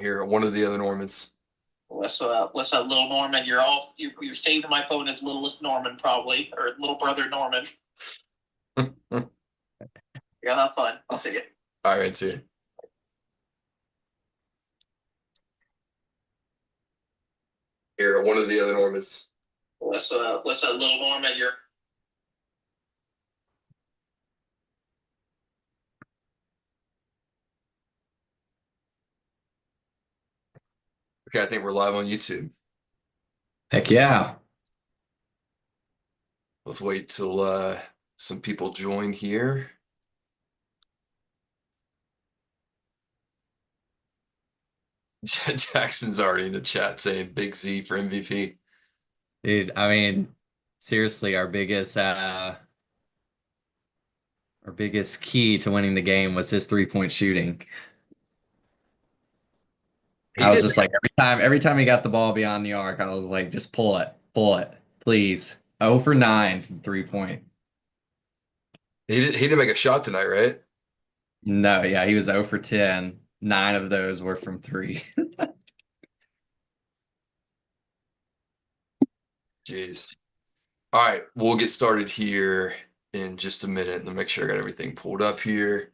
Here, one of the other Normans. What's up, little Norman? You're saving my phone as littlest Norman, probably, or little brother Norman. All Yeah, have fun. I'll see you. right, see you. Here, one of the other Normans. What's up, little Norman? You're Okay, I think we're live on YouTube. Heck yeah. Let's wait till some people join here. Jackson's already in the chat saying Big Z for MVP. Dude, I mean, seriously, our biggest key to winning the game was his three-point shooting. He I was did. just like every time he got the ball beyond the arc, I was like, just pull it, please. 0 for 9 from 3-point. He didn't make a shot tonight, right? No, yeah, he was 0 for 10. 9 of those were from 3. Jeez. All right, we'll get started here in just a minute. Let me make sure I got everything pulled up here.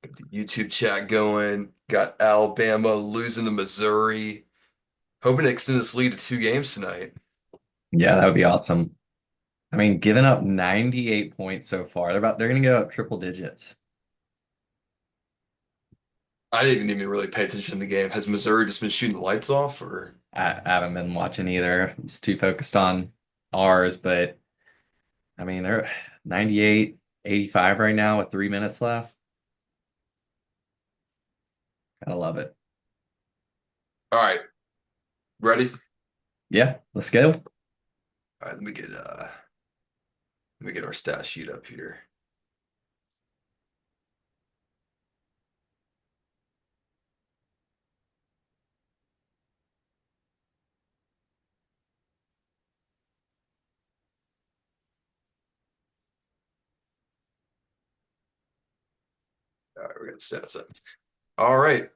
Got the YouTube chat going. Got Alabama losing to Missouri. Hoping to extend this lead to 2 games tonight. Yeah, that would be awesome. I mean, giving up 98 points so far. They're gonna go up triple digits. I didn't even really pay attention to the game. Has Missouri just been shooting the lights off, or I haven't been watching either. I'm just too focused on ours, but I mean, they're 98, 85 right now with 3 minutes left. Gotta love it. all right, ready? Yeah, let's go. All right, let me get our stat sheet up here. All right, we got stats up. All right.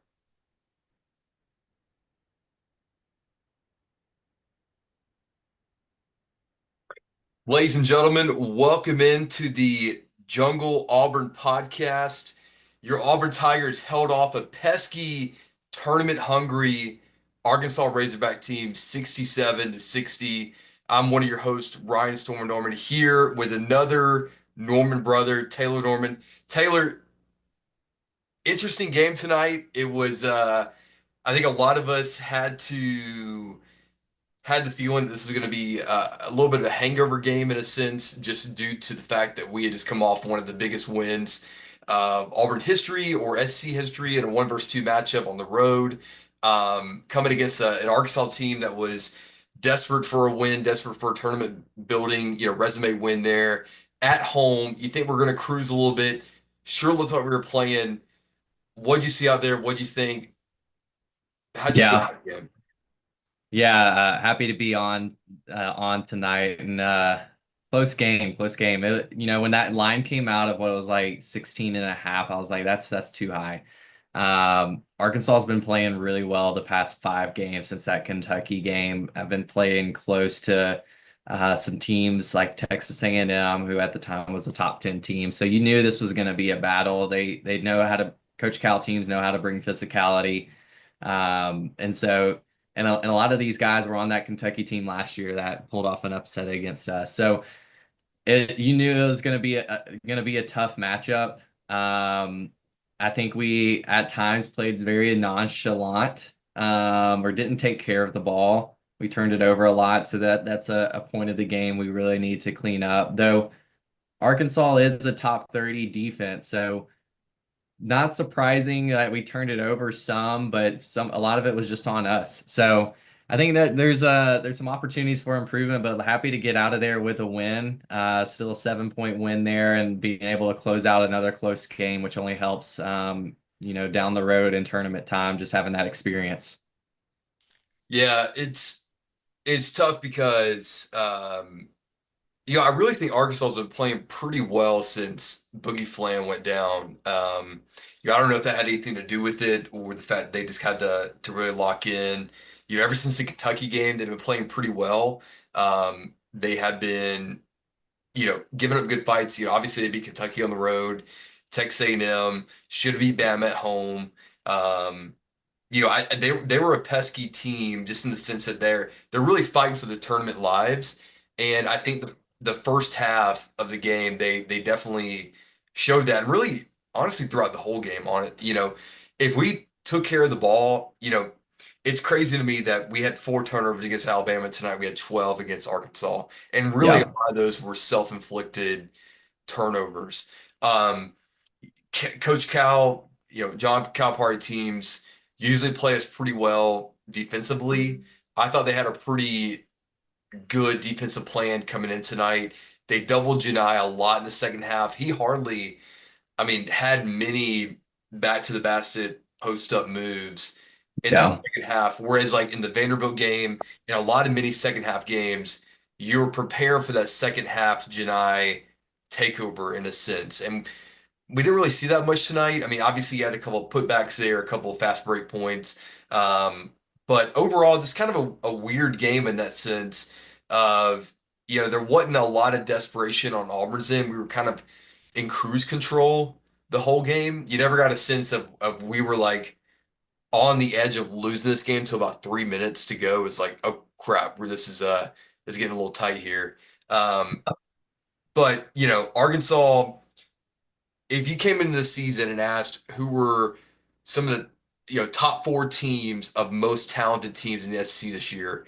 Ladies and gentlemen, welcome into the Jungle Auburn podcast. Your Auburn Tigers held off a pesky, tournament-hungry Arkansas Razorback team 67-60. I'm one of your hosts, Ryan Stormer Norman, here with another Norman brother, Taylor Norman. Taylor, interesting game tonight. It was I think a lot of us had the feeling that this was going to be a little bit of a hangover game in a sense, just due to the fact that we had just come off one of the biggest wins of Auburn history or SC history in a 1 versus 2 matchup on the road, coming against an Arkansas team that was desperate for a win, desperate for a tournament building, resume win there at home. You think we're going to cruise a little bit? Sure looks like we were playing. What'd you see out there? What'd you think? How'd you feel Yeah, about the game? yeah. Happy to be on tonight and close game, close game. When that line came out of what was like 16 and a half, I was like, that's too high. Arkansas has been playing really well the past 5 games since that Kentucky game. I've been playing close to some teams like Texas A&M, who at the time was a top 10 team. So you knew this was going to be a battle. They know how to coach Cal teams, know how to bring physicality. And so and a lot of these guys were on that Kentucky team last year that pulled off an upset against us. So you knew it was going to be a tough matchup. I think we at times played very nonchalant, or didn't take care of the ball. We turned it over a lot, so that's a point of the game we really need to clean up. Though Arkansas is a top 30 defense, so not surprising that we turned it over some, but a lot of it was just on us. So I think that there's some opportunities for improvement, but happy to get out of there with a win. Still a 7-point win there, and being able to close out another close game, which only helps down the road in tournament time, just having that experience. Yeah, it's tough because I really think Arkansas has been playing pretty well since Boogie Flan went down. I don't know if that had anything to do with it or the fact they just had to really lock in. Ever since the Kentucky game, they've been playing pretty well. They have been, giving up good fights. Obviously they beat Kentucky on the road. Texas A&M should have beat Bama at home. Um, they were a pesky team just in the sense that they're really fighting for the tournament lives, and I think the first half of the game they definitely showed that, and really honestly throughout the whole game on it. If we took care of the ball, it's crazy to me that we had 4 turnovers against Alabama tonight. We had 12 against Arkansas, and really a Yeah. lot of those were self-inflicted turnovers. Um, Coach Cal, John Calipari teams usually play us pretty well defensively. I thought they had a pretty good defensive plan coming in tonight. They doubled Janai a lot in the second half. He hardly, had many back to the basket post up moves in that Yeah. second half. Whereas like in the Vanderbilt game, in a lot of mini second half games, you're preparing for that second half Janai takeover in a sense. And we didn't really see that much tonight. Obviously, you had a couple of putbacks there, a couple of fast break points. But overall, just kind of a weird game in that sense of, there wasn't a lot of desperation on Auburn's end. We were kind of in cruise control the whole game. You never got a sense of we were like on the edge of losing this game till about 3 minutes to go. It's like, oh crap, this is getting a little tight here. Um, but Arkansas, if you came into the season and asked who were some of the top 4 teams of most talented teams in the SEC this year,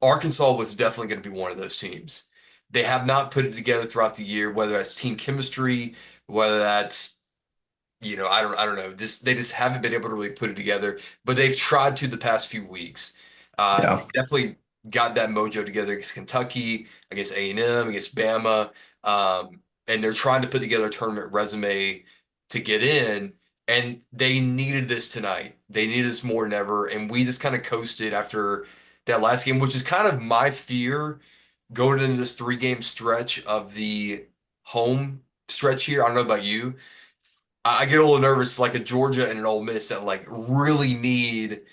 Arkansas was definitely going to be one of those teams. They have not put it together throughout the year, whether that's team chemistry, whether that's I don't know. They just haven't been able to really put it together, but they've tried to the past few weeks. They Yeah. definitely got that mojo together against Kentucky, against A&M, against Bama, and they're trying to put together a tournament resume to get in. And they needed this tonight. They needed this more than ever, and we just kind of coasted after that last game, which is kind of my fear going into this 3 game stretch of the home stretch here. I don't know about you. I get a little nervous, like a Georgia and an Ole Miss that like really need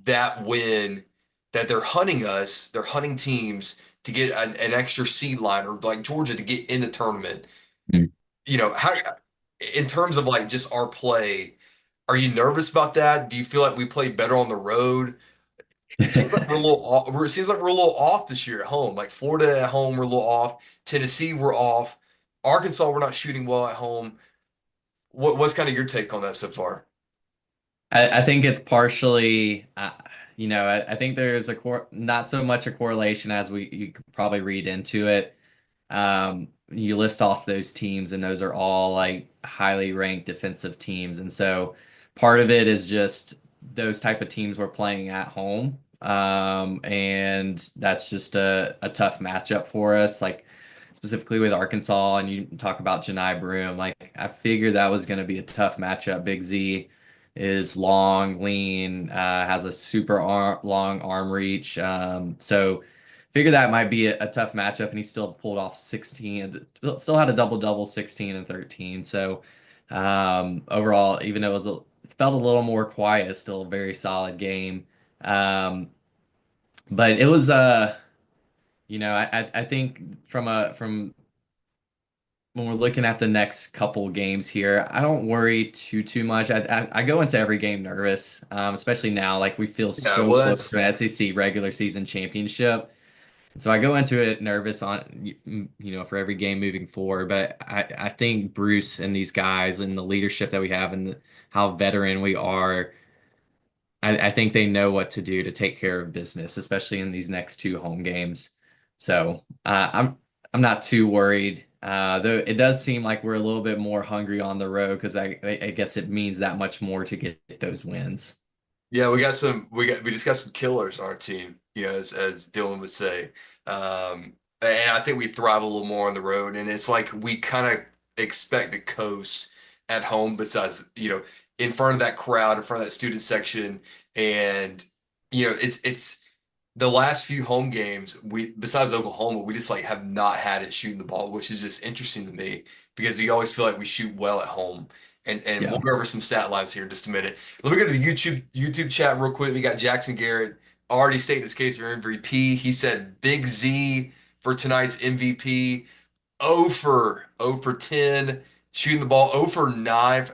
that win, that they're hunting us, they're hunting teams to get an extra seed line, or like Georgia to get in the tournament. Mm. How in terms of like just our play, are you nervous about that? Do you feel like we played better on the road? It seems like we're a little off, it seems like we're a little off this year at home. Like Florida at home, we're a little off. Tennessee, we're off. Arkansas, we're not shooting well at home. What's kind of your take on that so far? I think it's partially, I think there's not so much a correlation as you could probably read into it. You list off those teams, and those are all like highly ranked defensive teams. And so part of it is just those type of teams we're playing at home. And that's just a tough matchup for us. Like specifically with Arkansas, and you talk about Janai Broome, like I figured that was going to be a tough matchup. Big Z is long, lean, has a long arm reach. So figure that might be a tough matchup, and he still pulled off 16, still had a double double, 16 and 13. So overall, even though it felt a little more quiet, it's still a very solid game. But it was I think from when we're looking at the next couple games here, I don't worry too much. I go into every game nervous, especially now. Like we feel Yeah, so well, close to that's an SEC regular season championship, so I go into it nervous for every game moving forward. But I think Bruce and these guys and the leadership that we have and how veteran we are, I think they know what to do to take care of business, especially in these next 2 home games. So I'm not too worried. Though it does seem like we're a little bit more hungry on the road because I guess it means that much more to get those wins. yeah. We just got some killers on our team. As Dylan would say, and I think we thrive a little more on the road. And it's like we kind of expect to coast at home, besides in front of that crowd, in front of that student section, and it's the last few home games, we besides Oklahoma, we just like have not had it shooting the ball, which is just interesting to me because we always feel like we shoot well at home. And we'll Yeah. go over some stat lines here in just a minute. Let me go to the YouTube chat real quick. We got Jackson Garrett already stating his case for MVP. He said Big Z for tonight's MVP. 0 for 0 for 10 shooting the ball. 0 for 9.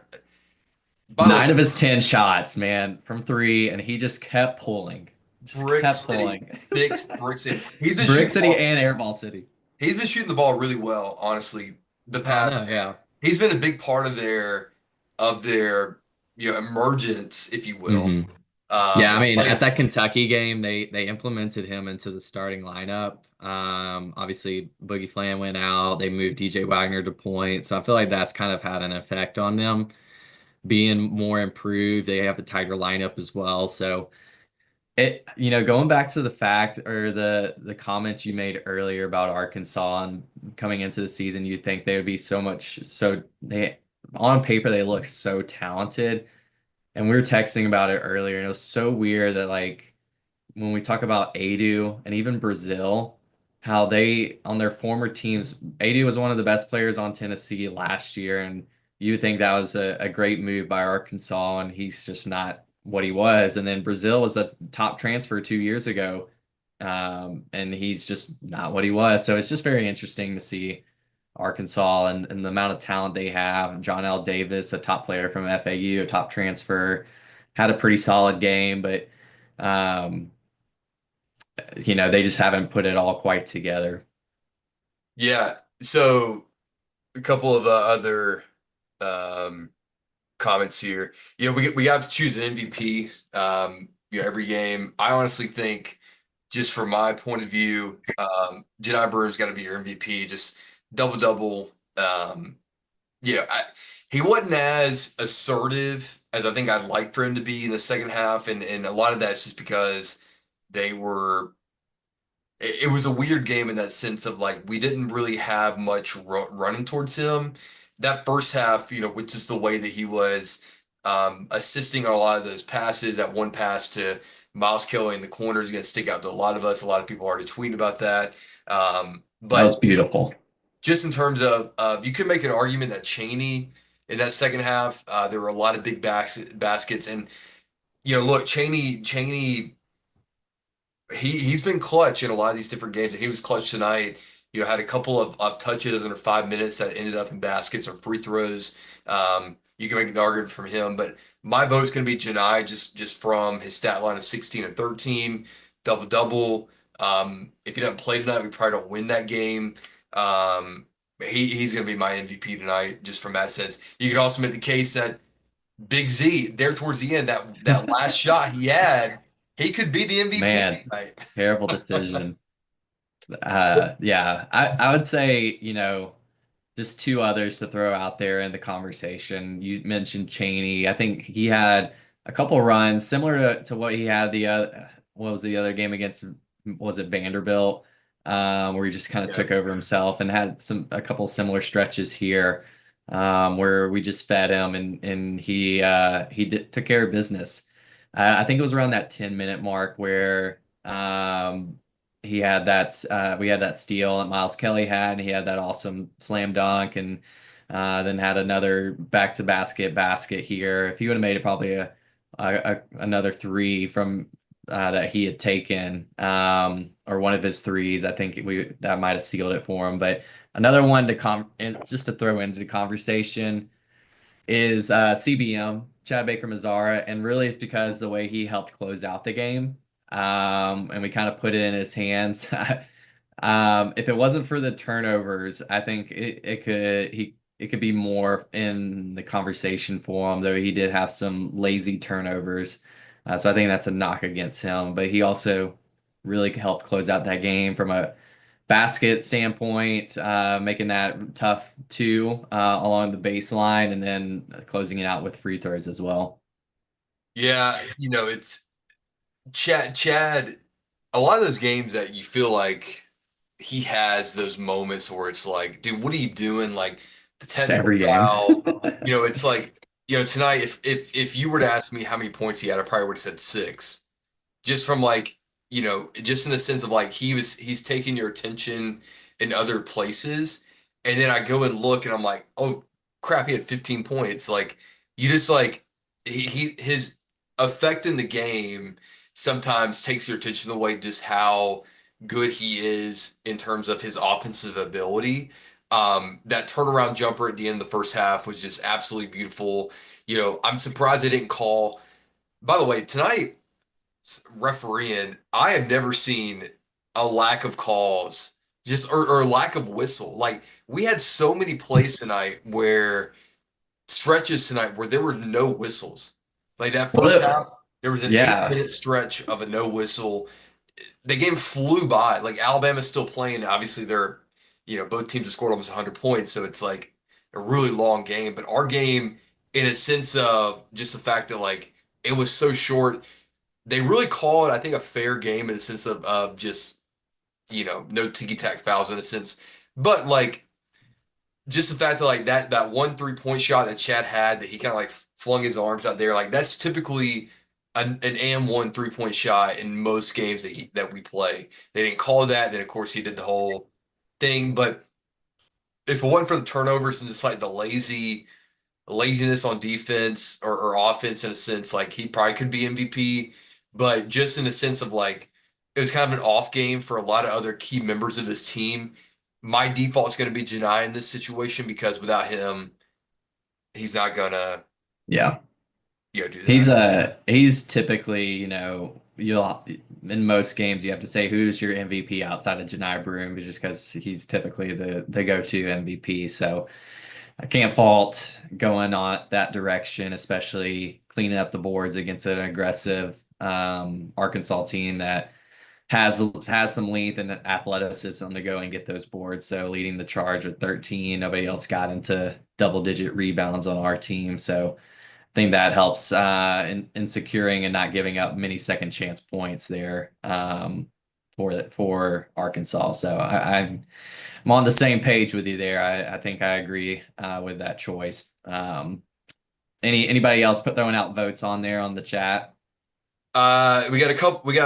By the way, 9 of his 10 shots, man, from three, and he just kept pulling. Just Brick kept City, pulling. Brick City. He's been Brick shooting the City ball. and Airball City. He's been shooting the ball really well, honestly. The Oh past, no, yeah. he's been a big part of their emergence, if you will. hmm Yeah, I mean, at Like, that Kentucky game, they implemented him into the starting lineup. Obviously, Boogie Flam went out. They moved DJ Wagner to point, so I feel like that's kind of had an effect on them being more improved. They have a tighter lineup as well. So going back to the fact or the comments you made earlier about Arkansas and coming into the season, you think they would be they on paper they look so talented. And we were texting about it earlier, and it was so weird that like when we talk about Adu and even Brazil, how they on their former teams, Adu was one of the best players on Tennessee last year, and you would think that was a great move by Arkansas, and he's just not what he was. And then Brazil was a top transfer 2 years ago, and he's just not what he was. So it's just very interesting to see Arkansas and the amount of talent they have. John L. Davis, a top player from FAU, a top transfer, had a pretty solid game, but um, they just haven't put it all quite together. yeah. So a couple of other um, comments here. We have to choose an MVP. Every game. I honestly think, just from my point of view, Jedi Burns got to be your MVP. Just double double. Yeah, he wasn't as assertive as I think I'd like for him to be in the second half, and a lot of that's just because they were. It was a weird game in that sense of like we didn't really have much running towards him. That first half, with just the way that he was assisting on a lot of those passes. That one pass to Miles Kelly in the corner is going to stick out to a lot of us. A lot of people already tweeting about that. That But was beautiful. just in terms of, you could make an argument that Cheney in that second half, there were a lot of big baskets, and look, Cheney, he's been clutch in a lot of these different games, and he was clutch tonight. Had a couple of touches under 5 minutes that ended up in baskets or free throws. You can make the argument from him, but my vote's going to be Janai just from his stat line of 16 and 13, double double. If he doesn't play tonight, we probably don't win that game. Um, he's going to be my MVP tonight, just from that sense. You can also make the case that Big Z there towards the end, that last shot he had, he could be the MVP Man, tonight. terrible decision. Yeah, I would say, just two others to throw out there in the conversation. You mentioned Cheney. I think he had a couple runs similar to what he had what was the other game against, was it Vanderbilt? Where he just kind of Yeah. took over himself and had a couple similar stretches here, where we just fed him and took care of business. I think it was around that 10-minute mark where we had that steal that Miles Kelly had, and he had that awesome slam dunk, and then had another back to basket here. If he would have made it probably another three from that he had taken, or one of his threes, I think that might have sealed it for him. But another one and just to throw into the conversation is CBM, Chad Baker Mazara, and really it's because the way he helped close out the game, and we kind of put it in his hands. If it wasn't for the turnovers, I think it could be more in the conversation for him, though he did have some lazy turnovers. So I think that's a knock against him, but he also really helped close out that game from a basket standpoint, making that tough two along the baseline, and then closing it out with free throws as well. Yeah, it's Chad. A lot of those games that you feel like he has those moments where it's like, dude, what are you doing? Like the It's technical every game. foul. It's like, tonight, if you were to ask me how many points he had, I probably would have said 6. Just from like just in the sense of like he's taking your attention in other places. And then I go and look and I'm like, oh crap, he had 15 points. Like you just like his effect in the game sometimes takes your attention away just how good he is in terms of his offensive ability. That turnaround jumper at the end of the first half was just absolutely beautiful. I'm surprised they didn't call. By the way, tonight refereeing, I have never seen a lack of calls, just or lack of whistle. Like we had so many plays tonight where stretches tonight where there were no whistles. Like that first Well, half, there was an eight yeah, minute stretch of a no whistle. The game flew by. Like Alabama's still playing. Obviously, both teams have scored almost 100 points, so it's like a really long game. But our game, in a sense of just the fact that like it was so short, they really call it, I think, a fair game in a sense of just, no ticky-tack fouls in a sense. But like just the fact that like that one 3-point shot that Chad had that he kind of like flung his arms out there, like that's typically an AM1 3-point shot in most games that we play. They didn't call that, then of course he did the whole thing. But if it wasn't for the turnovers and just like the laziness on defense or offense in a sense, like he probably could be MVP, but just in the sense of like it was kind of an off game for a lot of other key members of this team. My default is going to be Janai in this situation because without him, he's not gonna yeah. do He's that. he's typically, you'll in most games you have to say who's your MVP outside of Janai Broom just because he's typically the go-to MVP. So I can't fault going on that direction, especially cleaning up the boards against an aggressive Arkansas team that has some length and athleticism to go and get those boards. So leading the charge with 13, nobody else got into double-digit rebounds on our team. So I think that helps in securing and not giving up many second chance points there for Arkansas. So I'm on the same page with you there. I think I agree with that choice. Anybody else throwing out votes on there on the chat? We got a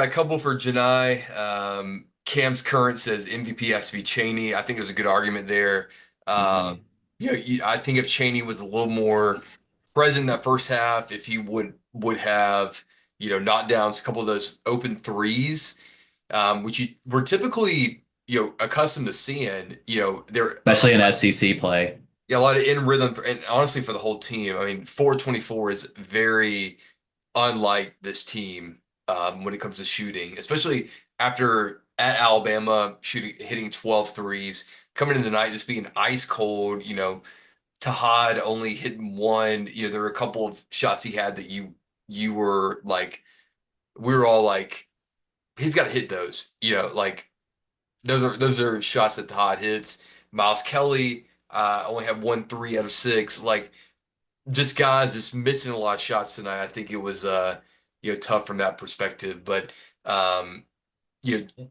couple for Janai. Cam's Current says MVP has to be Cheney. I think there's a good argument there. Um, Hmm. I think if Cheney was a little more present in that first half, if he would have, knocked down a couple of those open threes, which we're typically, accustomed to seeing, there Especially in SEC play. yeah, a lot of in rhythm and honestly for the whole team. I mean, 424 is very unlike this team when it comes to shooting, especially after at Alabama hitting 12 threes, coming into the night just being ice cold, Tahad only hitting one. There were a couple of shots he had that you were like, we were all like, he's got to hit those. Like those are shots that Tahad hits. Miles Kelly only had 1 3 out of 6. Like just guys just missing a lot of shots tonight. I think it was tough from that perspective. But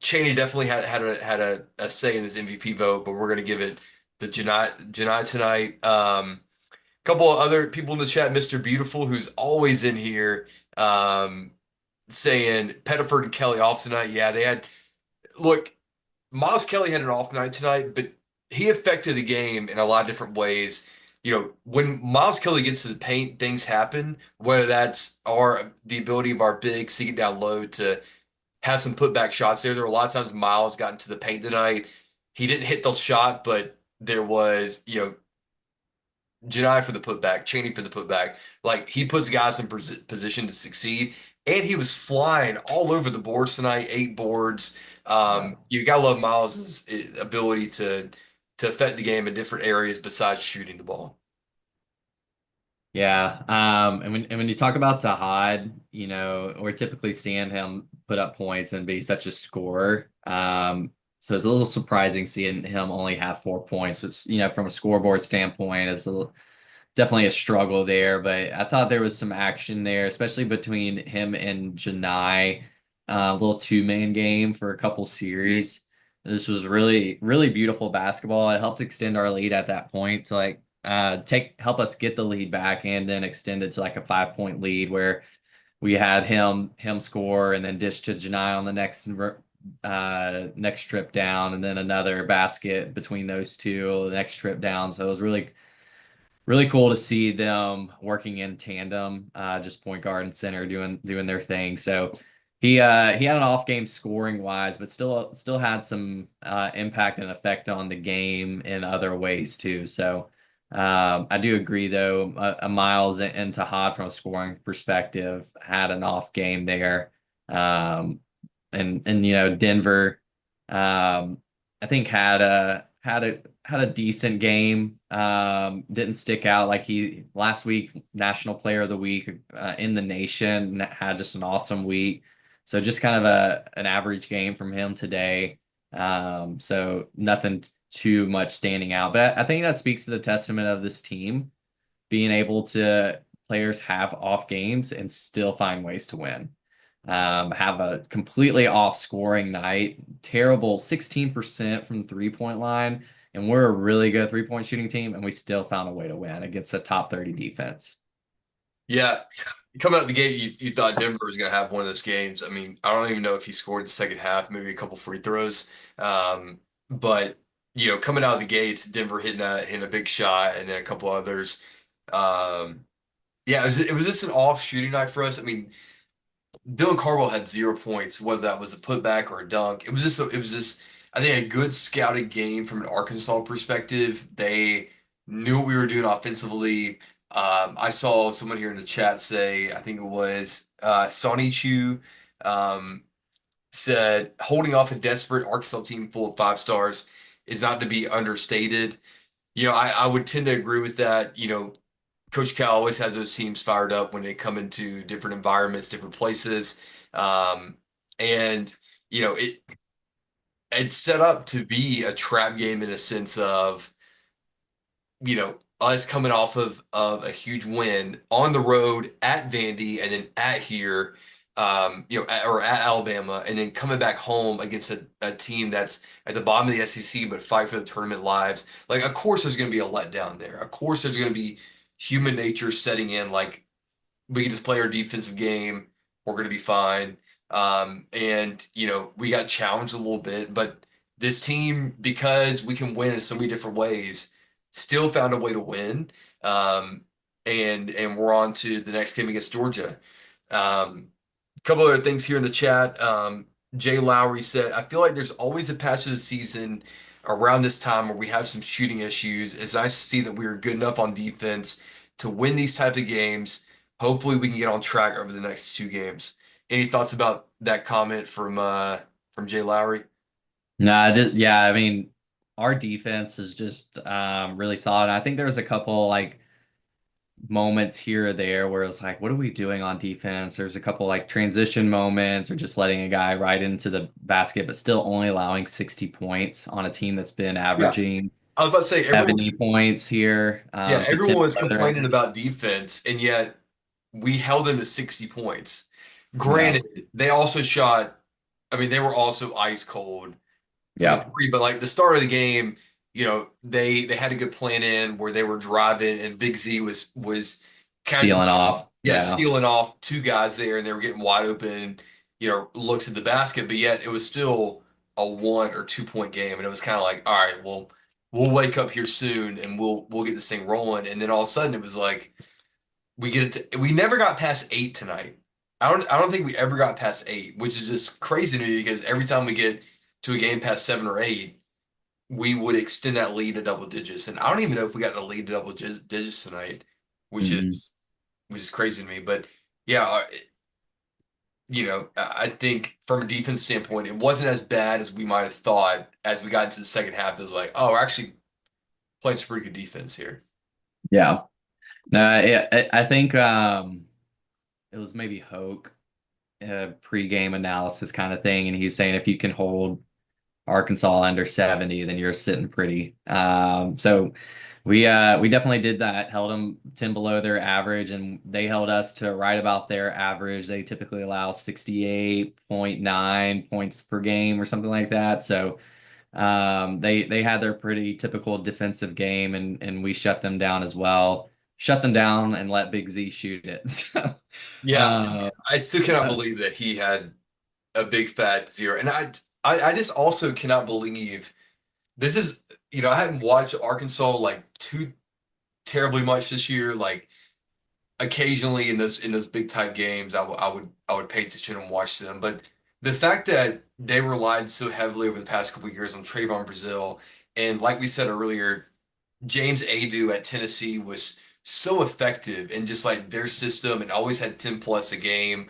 Cheney definitely had a say in this MVP vote, but we're gonna give it the Janai tonight. Couple of other people in the chat, Mr. Beautiful, who's always in here, saying Pettiford and Kelly off tonight. Yeah, they had look, Miles Kelly had an off night tonight, but he affected the game in a lot of different ways. When Miles Kelly gets to the paint, things happen, whether that's the ability of our bigs to get down low to have some putback shots there. There were a lot of times Miles got into the paint tonight. He didn't hit the shot, but there was, Janai for the putback, Cheney for the putback. Like he puts guys in position to succeed. And he was flying all over the boards tonight, 8 boards. Yeah. You gotta love Miles' ability to affect the game in different areas besides shooting the ball. Yeah. And when you talk about Tahad, we're typically seeing him put up points and be such a scorer. So it's a little surprising seeing him only have 4 points, which, from a scoreboard standpoint is definitely a struggle there. But I thought there was some action there, especially between him and Janai, a little two-man game for a couple series. This was really, really beautiful basketball. It helped extend our lead at that point to help us get the lead back and then extend it to like a 5-point lead where we had him score and then dish to Janai on the next trip down, and then another basket between those two the next trip down. So it was really cool to see them working in tandem, just point guard and center doing their thing. So he had an off game scoring wise, but still had some impact and effect on the game in other ways too. So I do agree though, Miles and Tahad from a scoring perspective had an off game there. And Denver I think had a decent game. Didn't stick out like he last week, National Player of the Week in the nation, had just an awesome week. So just kind of an average game from him today. So nothing too much standing out. But I think that speaks to the testament of this team being able to players have off games and still find ways to win. Have a completely off scoring night, terrible 16% from the 3-point line. And we're a really good 3-point shooting team, and we still found a way to win against a top 30 defense. Yeah, coming out the gate, you thought Denver was going to have one of those games. I mean, I don't even know if he scored the second half, maybe a couple free throws. But coming out of the gates, Denver hitting a big shot, and then a couple others. Um, yeah, it was just an off shooting night for us. I mean, Dylan Cardwell had 0 points, whether that was a putback or a dunk. It was just I think a good scouted game from an Arkansas perspective. They knew what we were doing offensively. I saw someone here in the chat say, I think it was Sonny Chu, um, said holding off a desperate Arkansas team full of 5 stars is not to be understated. I would tend to agree with that. Coach Cal always has those teams fired up when they come into different environments, different places. Um, and it's set up to be a trap game in a sense of, us coming off of a huge win on the road at Vandy and then at here, or at Alabama, and then coming back home against a team that's at the bottom of the SEC but fight for the tournament lives. Like, of course, there's going to be a letdown there. Of course, there's going to be human nature setting in. Like, we can just play our defensive game. We're going to be fine. And we got challenged a little bit, but this team, because we can win in so many different ways, still found a way to win. And we're on to the next game against Georgia. A couple other things here in the chat. Jay Lowry said, I feel like there's always a patch of the season around this time where we have some shooting issues. It's nice to see that we are good enough on defense to win these type of games. Hopefully we can get on track over the next 2 games. Any thoughts about that comment from Jay Lowry? No, just yeah, I mean, our defense is just really solid. I think there was a couple like moments here or there where it was like, what are we doing on defense? There's a couple like transition moments or just letting a guy right into the basket, but still only allowing 60 points on a team that's been Yeah, averaging I was about to say everyone. 70 points here. Yeah, So 10 everyone was below their complaining average. about defense, and yet we held them to 60 points. Yeah. Granted, they also shot, I mean, they were also ice cold from the Yeah. three, but like the start of the game, they had a good plan in where they were driving, and Big Z was kind of, Sealing off. yeah, Yeah. sealing off 2 guys there, and they were getting wide open, looks at the basket, but yet it was still a 1 or 2 point game, and it was kind of like, all right, well, we'll wake up here soon, and we'll get this thing rolling, and then all of a sudden it was like we never got past 8 tonight. I don't think we ever got past 8, which is just crazy to me because every time we get to a game past 7 or 8, we would extend that lead to double digits, and I don't even know if we got a lead to double digits tonight, which Mhm. is which is crazy to me. But yeah, I think from a defense standpoint, it wasn't as bad as we might have thought. As we got into the second half, it was like, oh, we're actually playing some pretty good defense here. Yeah. No, I think it was maybe Hoke, pregame analysis kind of thing, and he's saying if you can hold Arkansas under 70, then you're sitting pretty. So we definitely did that, held them 10 below their average, and they held us to right about their average. They typically allow 68.9 points per game or something like that. So they had their pretty typical defensive game, and we shut them down as well. shut them down and let Big Z shoot it. So, Yeah, uh, I still cannot uh, believe that he had a big fat zero. And I just also cannot believe this is, I hadn't watched Arkansas like too terribly much this year. Like occasionally in those big type games, I would pay attention and watch them. But the fact that they relied so heavily over the past couple of years on Trayvon Brazil, and like we said earlier, James Adu at Tennessee was so effective in just like their system and always had 10 plus a game.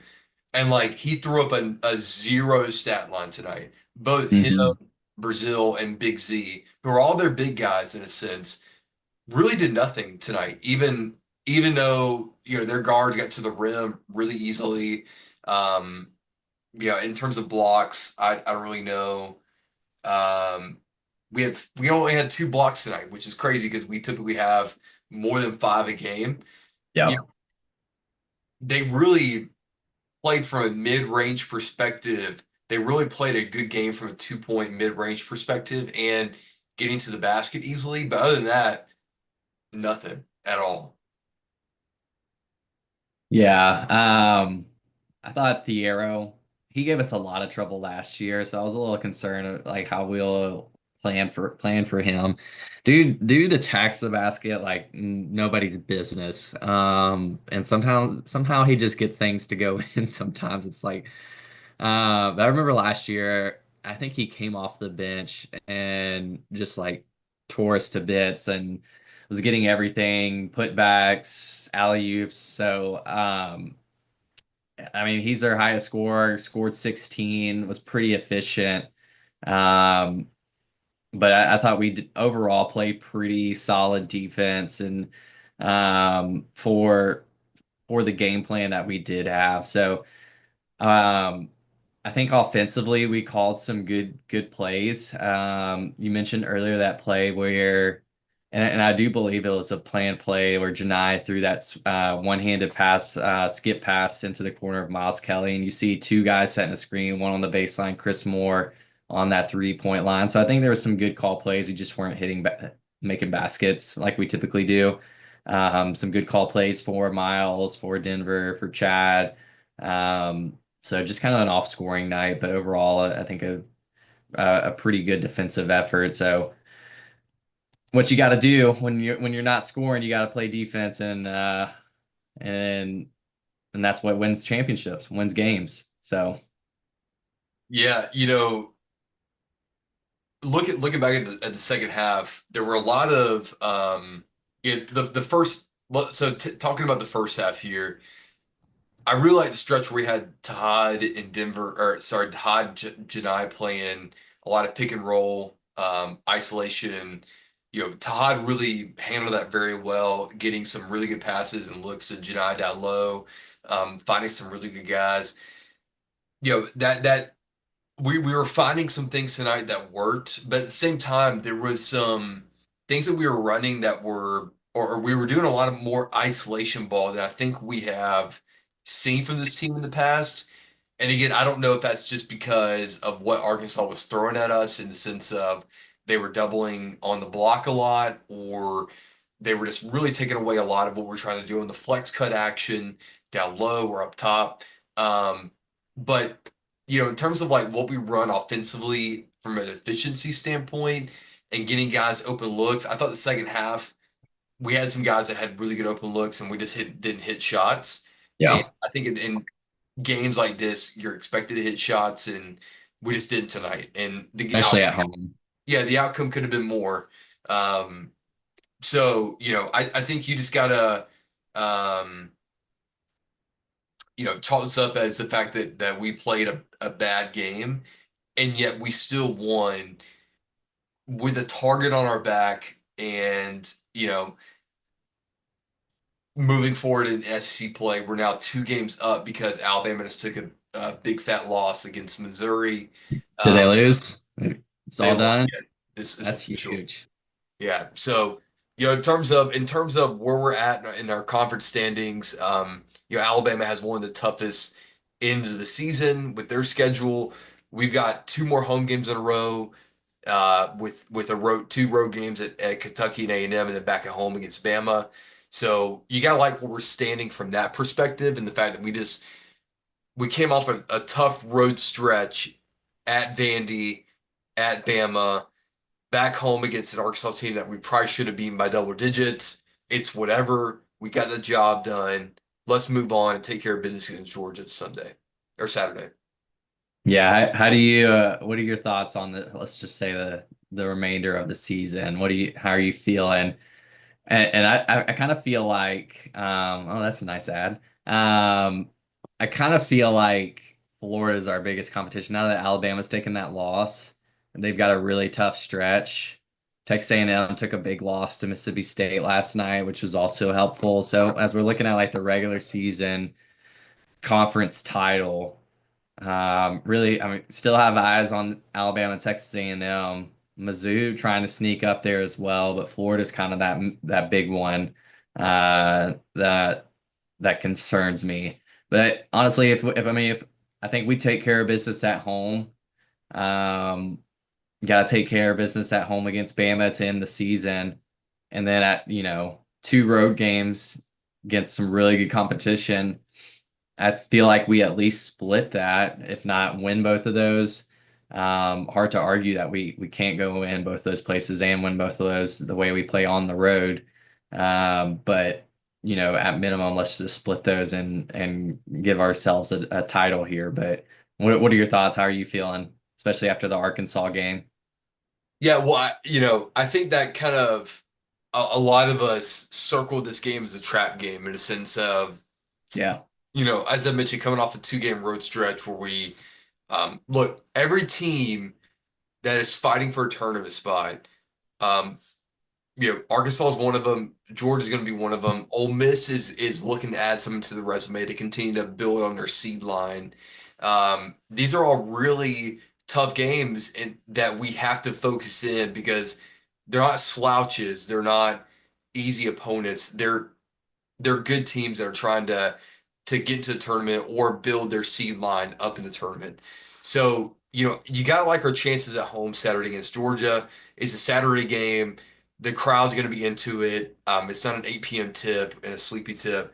And like he threw up a zero stat line tonight. Both him, mhm, Brazil, and Big Z, who are all their big guys in a sense, really did nothing tonight. Even though their guards got to the rim really easily. Um, in terms of blocks, I don't really know. Um, we only had two blocks tonight, which is crazy because we typically have more than five a game. You yep. know, they really played from a mid-range perspective. They really played a good game from a 2 point mid-range perspective and getting to the basket easily. But other than that, nothing at all. Yeah. I thought Thiero, he gave us a lot of trouble last year, so I was a little concerned of like how we'll plan for him. Dude attacks the basket like nobody's business. And somehow he just gets things to go in. Sometimes it's like, but I remember last year, I think he came off the bench and just like tore us to bits and was getting everything, putbacks, alley-oops. So, I mean, he's their highest scorer, scored 16, was pretty efficient. Um, but I thought overall played pretty solid defense and for the game plan that we did have. So um, I think offensively we called some good plays. You mentioned earlier that play where, and I do believe it was a planned play where Janai threw that one-handed pass, skip pass into the corner of Miles Kelly, and you see two guys setting a screen, one on the baseline, Chris Moore on that 3-point line. So I think there was some good call plays. We just weren't making baskets like we typically do. Some good call plays for Miles, for Denver, for Chad. So just kind of an off-scoring night, but overall, I think a pretty good defensive effort. So what you got to do when you're not scoring, you got to play defense, and and that's what wins championships, wins games. So Yeah, looking back at the second half, there were a lot of the first. Well, so talking about the first half here, I really like the stretch where we had Todd in Denver, or sorry, Todd Janai playing a lot of pick and roll, isolation. Todd really handled that very well, getting some really good passes and looks to Janai down low, finding some really good guys. That we were finding some things tonight that worked, but at the same time, there was some things that we were running that were, or we were doing a lot of more isolation ball that I think we have seen from this team in the past. And again, I don't know if that's just because of what Arkansas was throwing at us in the sense of they were doubling on the block a lot, or they were just really taking away a lot of what we're trying to do in the flex cut action down low or up top. But in terms of like what we run offensively from an efficiency standpoint and getting guys open looks, I thought the second half we had some guys that had really good open looks and we just didn't hit shots. And yeah, I think in games like this, you're expected to hit shots, and we just didn't tonight. And especially at home. yeah, the outcome could have been more. Um, so I think you just gotta um, chalk this up as the fact that we played a bad game, and yet we still won with a target on our back, and moving forward in SEC play, we're now 2 games up because Alabama just took a big fat loss against Missouri. Did they Um, lose? It's they all won. done. Yeah, this is That's official. huge. Yeah. So, in terms of where we're at in our conference standings, Alabama has one of the toughest ends of the season with their schedule. We've got two more home games in a row, with two road games at Kentucky and A&M, and then back at home against Bama. So you gotta like where we're standing from that perspective, and the fact that we came off a tough road stretch at Vandy, at Bama, back home against an Arkansas team that we probably should have beaten by double digits. It's whatever. We got the job done. Let's move on and take care of business against Georgia Sunday or Saturday. Yeah, how do you what are your thoughts on the let's just say the remainder of the season? How are you feeling? And I kind of feel like oh that's a nice ad. I kind of feel like Florida is our biggest competition now that Alabama's taken that loss. And they've got a really tough stretch. Texas A&M took a big loss to Mississippi State last night, which was also helpful. So as we're looking at like the regular season conference title. Really, I mean, still have eyes on Alabama, Texas A&M, Mizzou trying to sneak up there as well, but Florida's kind of that big one that concerns me. But honestly, if I think we take care of business at home, um, got to take care of business at home against Bama to end the season, and then at two road games against some really good competition. I feel like we at least split that, if not win both of those. Hard to argue that we can't go in both those places and win both of those the way we play on the road. But at minimum, let's just split those and give ourselves a title here. But what are your thoughts? How are you feeling, especially after the Arkansas game? Yeah, well, I think that kind of a lot of us circled this game as a trap game in a sense of, Yeah. as I mentioned, coming off a two-game road stretch where we look, every team that is fighting for a tournament spot, um, Arkansas is one of them. Georgia's going to be one of them. Ole Miss is looking to add something to the resume to continue to build on their seed line. These are all really tough games and that we have to focus in because they're not slouches. They're not easy opponents. They're good teams that are trying to get into the tournament or build their seed line up in the tournament. So, you got to like our chances at home Saturday against Georgia. It's a Saturday game. The crowd's going to be into it. It's not an 8 p.m. tip and a sleepy tip.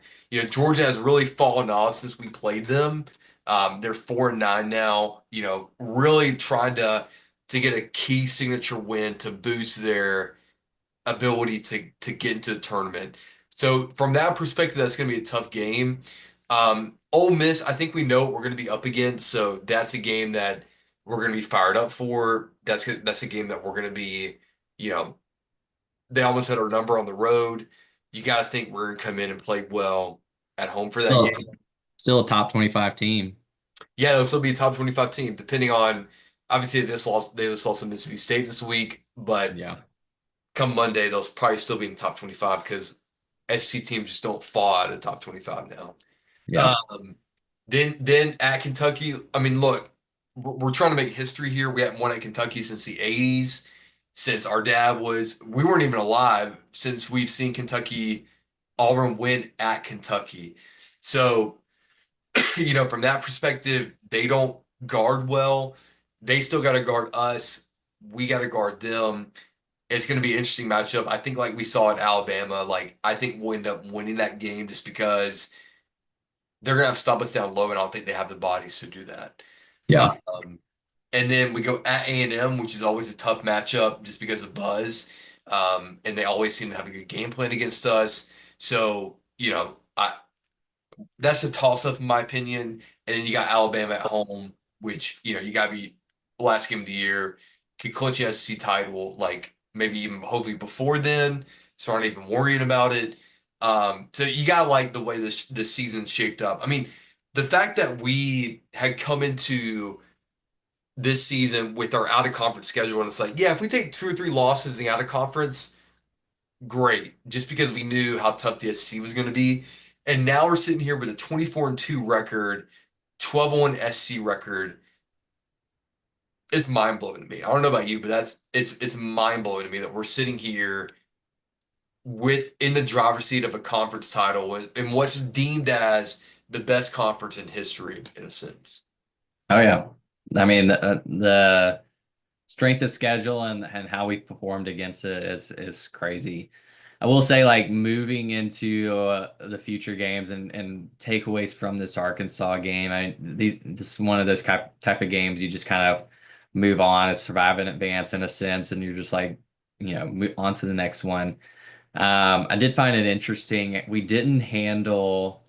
Georgia has really fallen off since we played them. They're 4-9 now. Really trying to get a key signature win to boost their ability to get into the tournament. So from that perspective, that's going to be a tough game. Ole Miss, I think we know what we're going to be up against, so that's a game that we're going to be fired up for. That's a game that we're going to be, you know, they almost had our number on the road. You got to think we're going to come in and play well at home for that Still, game. still a top 25 team. Yeah, it'll still be a top 25 team, depending on obviously they just lost to Mississippi State this week, but Yeah. come Monday, they'll probably still be in the top 25 because SC teams just don't fall out of the top 25 now. Yeah. Um, then at Kentucky, I mean, look, we're trying to make history here. We haven't won at Kentucky since the 80s, since our dad we weren't even alive since we've seen Kentucky, Auburn win at Kentucky. So, from that perspective, they don't guard well. They still got to guard us. We got to guard them. It's going to be an interesting matchup. I think, like we saw in Alabama, like I think we'll end up winning that game just because they're going to have to stop us down low, and I don't think they have the bodies to do that. Yeah. Um, and then we go at A&M, which is always a tough matchup just because of Buzz. And they always seem to have a good game plan against us. So, that's a toss-up in my opinion. And then you got Alabama at home, which, you got to be last game of the year. Could clinch the SEC title, like maybe even hopefully before then. So aren't even worrying about it. So you got to like the way this season's shaped up. I mean, the fact that we had come into this season with our out of conference schedule, and it's like, yeah, if we take two or three losses in the out of conference, great, just because we knew how tough the SEC was going to be. And now we're sitting here with a 24-2 record, 12-1 SC record. It's mind blowing to me. I don't know about you, but it's mind blowing to me that we're sitting here in the driver's seat of a conference title in what's deemed as the best conference in history, in a sense. Oh yeah. I mean the strength of schedule and how we've performed against it is crazy. I will say, like, moving into the future games and takeaways from this Arkansas game. This is one of those type of games you just kind of move on, it's survive and advance in a sense, and you're just like, move on to the next one. I did find it interesting. We didn't handle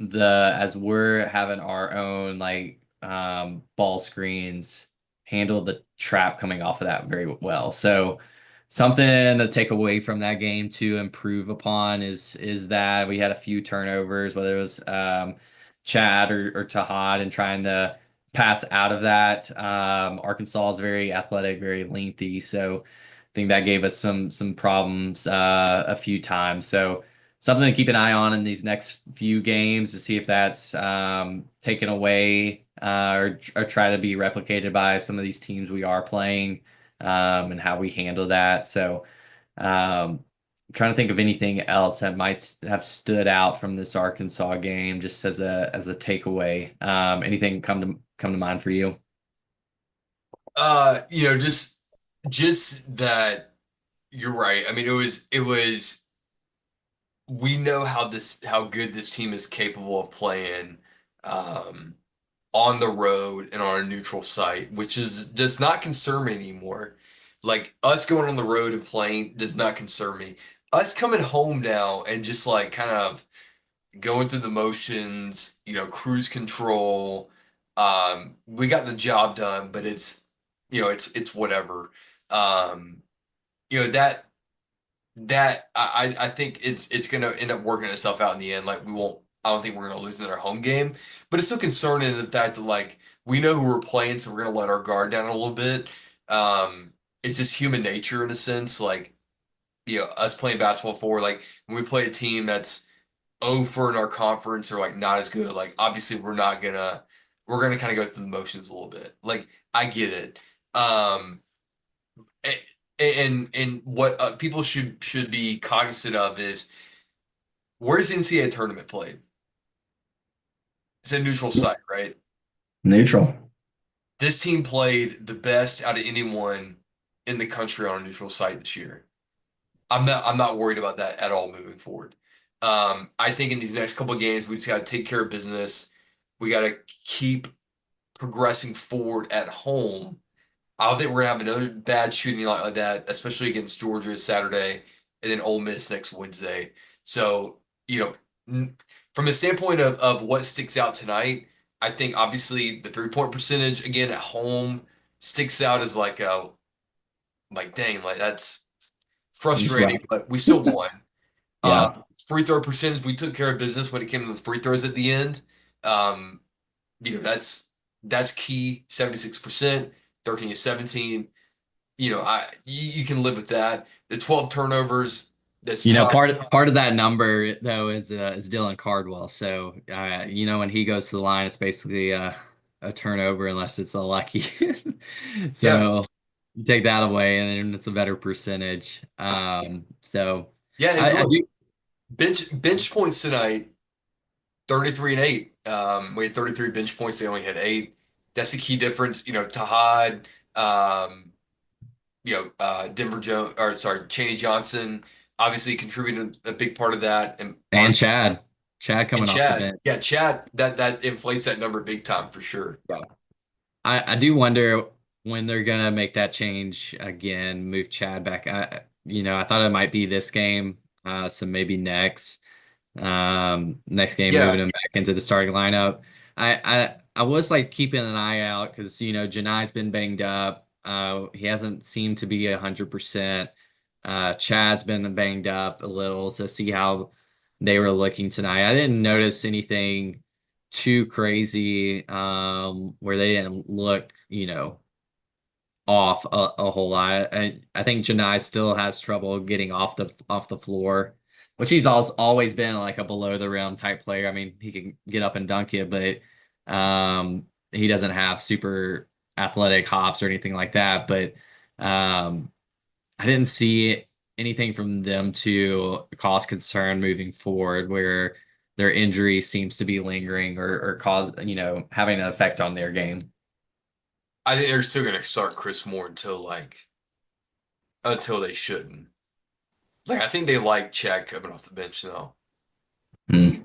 as we're having our own like ball screens, handle the trap coming off of that very well. So something to take away from that game to improve upon is that we had a few turnovers, whether it was Chad or Tahad, and trying to pass out of that. Arkansas is very athletic, very lengthy, so I think that gave us some problems a few times. So something to keep an eye on in these next few games to see if that's taken away or try to be replicated by some of these teams we are playing, and how we handle that. So I'm trying to think of anything else that might have stood out from this Arkansas game just as a takeaway. Anything come to mind for you? Just that you're right. I mean, it was we know how good this team is capable of playing um on the road and on a neutral site, which does not concern me anymore. Like us going on the road and playing does not concern me. Us coming home now and just like kind of going through the motions, cruise control. We got the job done, but it's whatever. Um, you know that I think it's gonna end up working itself out in the end. Like we won't. I don't think we're gonna lose in our home game, but it's still concerning the fact that like we know who we're playing, so we're gonna let our guard down a little bit. Um, it's just human nature in a sense. Like us playing basketball for like when we play a team that's over in our conference or like not as good. Like obviously we're gonna kind of go through the motions a little bit. Like I get it. Um, and what people should be cognizant of is where's the NCAA tournament played? It's a neutral site, right? Neutral. This team played the best out of anyone in the country on a neutral site this year. I'm not worried about that at all moving forward. I think in these next couple of games, we just got to take care of business. We got to keep progressing forward at home. I don't think we're gonna have another bad shooting like that, especially against Georgia Saturday and then Ole Miss next Wednesday. So, from a standpoint of what sticks out tonight, I think obviously the 3-point percentage again at home sticks out as like dang, like that's That's frustrating, right. but we still won. Yeah. Free throw percentage, we took care of business when it came to the free throws at the end. Um, that's key, 76%, 13 to 17. You can live with that. The 12 turnovers, that's tough. Part of that number though is Dylan Cardwell. So when he goes to the line, it's basically a turnover unless it's a lucky. Yeah. So you take that away, and then it's a better percentage. So Yeah, and I look, do. bench points tonight, 33 and 8. We had 33 bench points, they only had 8. That's the key difference. Tahad, Denver Jones, or sorry, Chaney Johnson, obviously contributed a big part of that, and And Chad And coming off the Chad, bench. yeah, Chad, that inflates that number big time for sure. Yeah. I do wonder when they're gonna make that change again, move Chad back. I thought it might be this game, so maybe next. Next game, moving Yeah, him back into the starting lineup. I was like keeping an eye out because Janai's been banged up. He hasn't seemed to be 100%. Chad's been banged up a little, so see how they were looking tonight. I didn't notice anything too crazy where they didn't look, off a whole lot. I think Janai still has trouble getting off the floor, which he's also always been like a below the rim type player. I mean, he can get up and dunk it, but he doesn't have super athletic hops or anything like that. But I didn't see anything from them to cause concern moving forward where their injury seems to be lingering or cause, having an effect on their game. I think they're still gonna start Chris Moore until they shouldn't. Like I think they like Chad coming off the bench though. Hmm.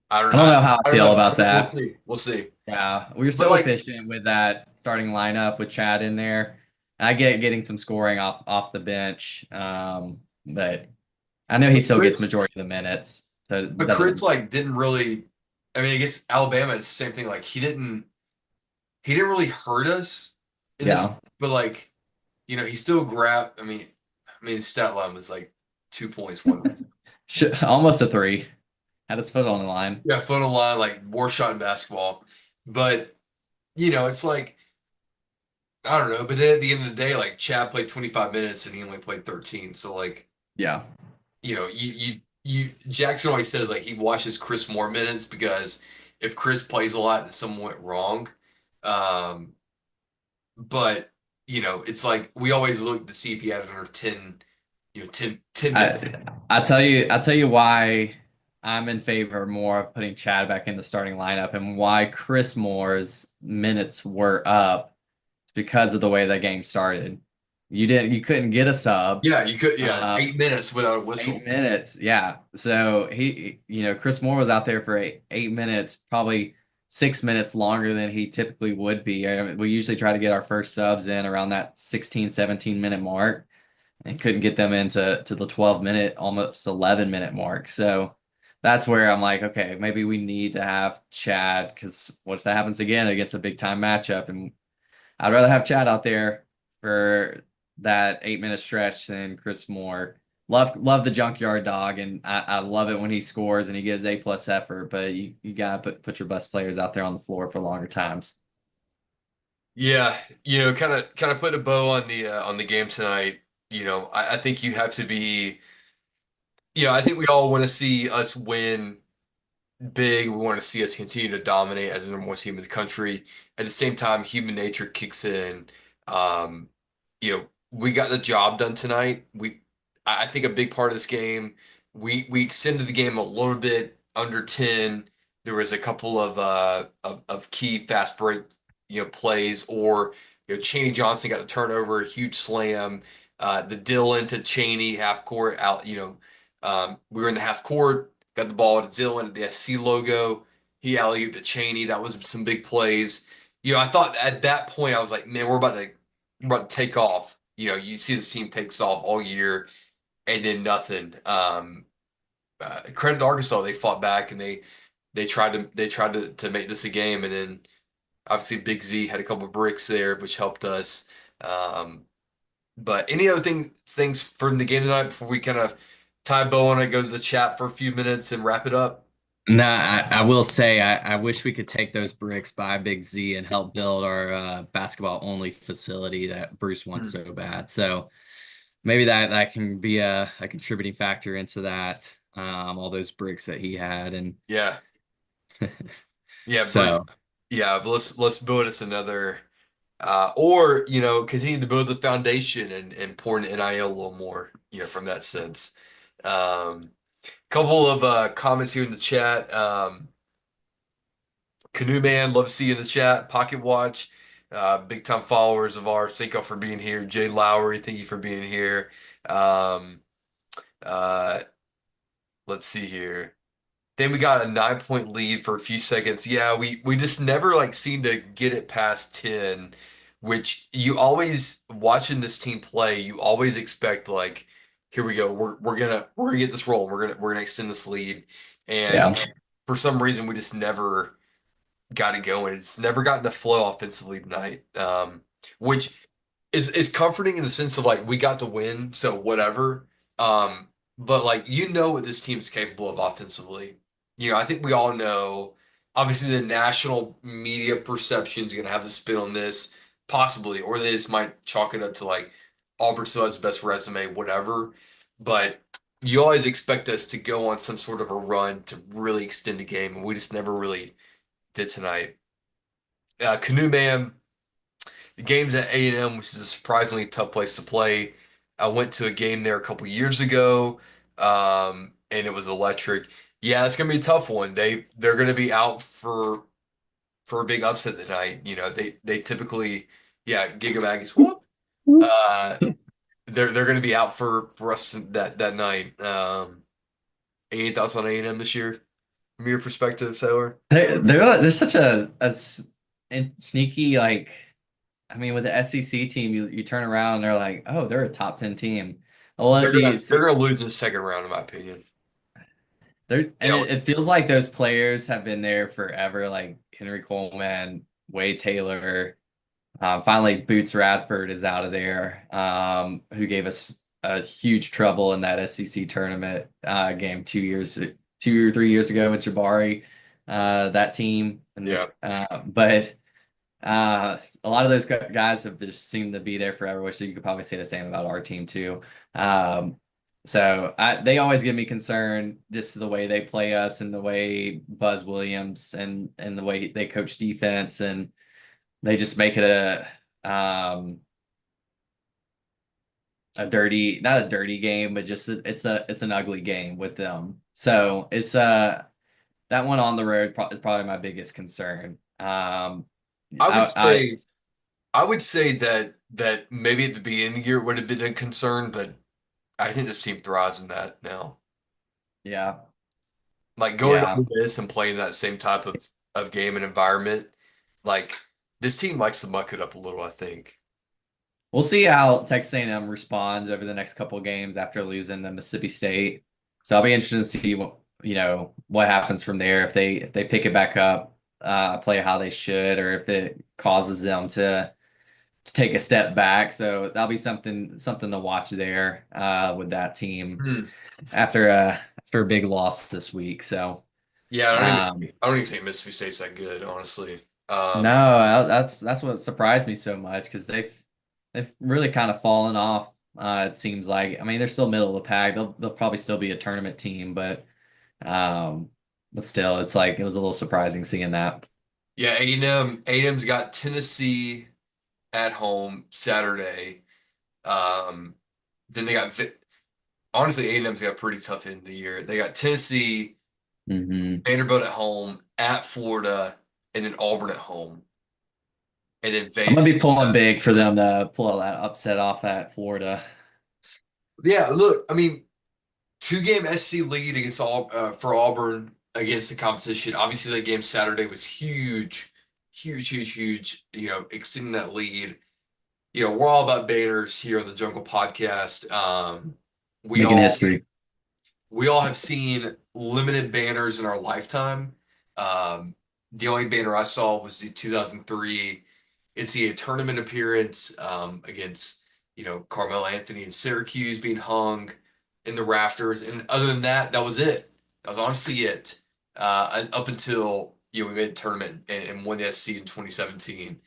I don't I don't I, know how I I don't feel know. about We'll that. see. We'll see. Yeah, we were But so like, efficient with that starting lineup with Chad in there. I get getting some scoring off the bench, but I know he but still gets Chris, majority of the minutes, so it but Chris doesn't. like didn't really. I mean, I guess Alabama is the same thing. Like he didn't really hurt us in this, Yeah, but like he still grabbed. I mean, his stat line was like 2 points, one almost a three. Had his foot on the line. yeah, foot on line, like more shot in basketball. But it's like I don't know. But then at the end of the day, like Chad played 25 minutes and he only played 13. So like Yeah, Jackson always says like he watches Chris more minutes because if Chris plays a lot, then something went wrong. Um, but it's like we always look to see if he had under 10, 10 I minutes. I tell you why I'm in favor more of putting Chad back in the starting lineup and why Chris Moore's minutes were up. It's because of the way that game started. You couldn't get a sub. Yeah, you could. Yeah, Uh, 8 minutes without a Eight whistle. minutes, yeah. So Chris Moore was out there for 8 minutes, probably 6 minutes longer than he typically would be. I mean, we usually try to get our first subs in around that 16, 17 minute mark and couldn't get them into the 12 minute, almost 11 minute mark. So that's where I'm like, okay, maybe we need to have Chad because what if that happens again against a big time matchup? And I'd rather have Chad out there for that 8 minute stretch than Chris Moore. Love the junkyard dog, and I love it when he scores and he gives A+ effort. But you gotta put your best players out there on the floor for longer times. Yeah, kind of put a bow on the game tonight. I think you have to be. I think we all want to see us win big. We want to see us continue to dominate as the number one team in the country. At the same time, human nature kicks in. Um, we got the job done tonight. I think a big part of this game, we extended the game a little bit under 10. There was a couple of key fast break, plays, or Chaney Johnson got a turnover, a huge slam. The Dillon to Chaney half court out. We were in the half court. Got the ball to Dillon at the SC logo. He alley-ooped to Chaney. That was some big plays. I thought at that point I was like, man, we're about to take off. You see this team takes off all year and then nothing. Credit to Arkansas, they fought back and they tried to make this a game, and then obviously Big Z had a couple of bricks there, which helped us. Um, but any other things from the game tonight before we kind of tie a bow on it, go to the chat for a few minutes and wrap it up? No, I will say I wish we could take those bricks by Big Z and help build our basketball only facility that Bruce wants Hmm. so bad. So maybe that can be a contributing factor into that. All those bricks that he had, and Yeah, yeah, so yeah. But let's build us another, or continue to build the foundation and pour into NIL a little more, from that sense. Couple of comments here in the chat. Canoe Man, love to see you in the chat. Pocket Watch, big time followers of ours. Thank y'all for being here. Jay Lowry, thank you for being here. Um, uh, let's see here. Then we got a 9 point lead for a few seconds. Yeah, we just never like seem to get it past 10, which you always watching this team play, you always expect like, here we go. We're gonna get this roll. We're gonna extend this lead. And yeah. for some reason we just never got it going. It's never gotten the flow offensively tonight. Which is comforting in the sense of like we got the win, so whatever. But like what this team is capable of offensively. I think we all know. Obviously, the national media perception is going to have the spin on this, possibly, or they just might chalk it up to like Auburn still has the best resume, whatever. But you always expect us to go on some sort of a run to really extend the game, and we just never really did tonight. Canoe Man, the game's at A&M, which is a surprisingly tough place to play. I went to a game there a couple years ago, and it was electric. Yeah, it's gonna be a tough one. They're gonna be out for a big upset tonight. They typically, yeah, Giga Maggie's whoop. Uh, they're going to be out for us that night. Any thoughts on A&M this year from your perspective, Sailor? They're such a sneaky like. I mean, with the SEC team, you turn around and they're like, oh, they're a top 10 team. Well, They're gonna they're gonna lose in the second round, in my opinion. They it always feels like those players have been there forever, like Henry Coleman, Wade Taylor. Finally, Boots Radford is out of there, who gave us a huge trouble in that SEC tournament game 2 or 3 years ago with Jabari, that team. yeah. But a lot of those guys have just seemed to be there forever, which you could probably say the same about our team too. Um, they always give me concern, just the way they play us and the way Buzz Williams and the way they coach defense, and they just make it a dirty, not a dirty game, but just it's an ugly game with them. So it's that one on the road is probably my biggest concern. I would I say I would say that maybe at the beginning of the year it would have been a concern, but I think this team thrives in that now. yeah, Like going yeah. over this and playing that same type of game and environment, like this team likes to muck it up a little, I think. We'll see how Texas A&M responds over the next couple of games after losing to Mississippi State. So I'll be interested to see what happens from there, if they pick it back up, play how they should, or if it causes them to take a step back. So that'll be something to watch there with that team Hmm. after a big loss this week. So Yeah, um, I don't even think Mississippi State's that good, honestly. no, Um, that's what surprised me so much because they've really kind of fallen off. It seems like. I mean, they're still middle of the pack. They'll probably still be a tournament team, um, but still, it's like it was a little surprising seeing that. yeah, A&M's got Tennessee at home Saturday. Um, then they got honestly A&M's got a pretty tough end of the year. They got Tennessee, Hmm. Vanderbilt at home, at Florida, and then Auburn at home. And then I'm gonna be uh, pulling big for them to pull that upset off at Florida. yeah, look, I mean, two-game SC lead against all for Auburn against the competition. Obviously, that game Saturday was huge, huge, huge, huge. Extending that lead. We're all about banners here on the Jungle Podcast. We Making all history. we all have seen limited banners in our lifetime. Um, the only banner I saw was the 2003 NCAA tournament appearance against, Carmelo Anthony and Syracuse being hung in the rafters. And other than that, that was it. That was honestly it. Up until, we made the tournament and won the SEC in 2017.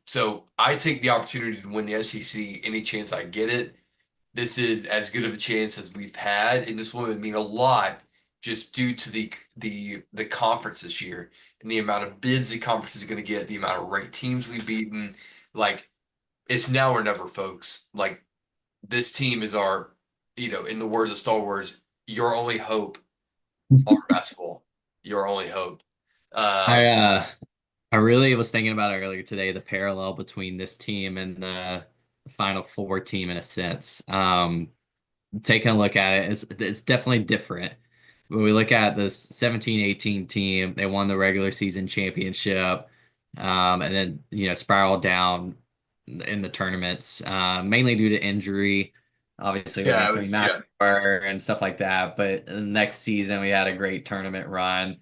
So I take the opportunity to win the SEC any chance I get it. This is as good of a chance as we've had, and this one would mean a lot just due to the conference this year and the amount of bids the conference is going to get, the amount of ranked teams we've beaten. Like it's now or never, folks. Like this team is our, in the words of Star Wars, your only hope on basketball. Your only hope. I Um, uh I really was thinking about it earlier today, the parallel between this team and the Final Four team in a sense. Taking a look at it, it's definitely different. When we look at this 17-18 team, they won the regular season championship, and then spiraled down in the tournaments, mainly due to injury. Obviously, with yeah, it Anthony was yeah. Macquarie and stuff like that. But the next season, we had a great tournament run.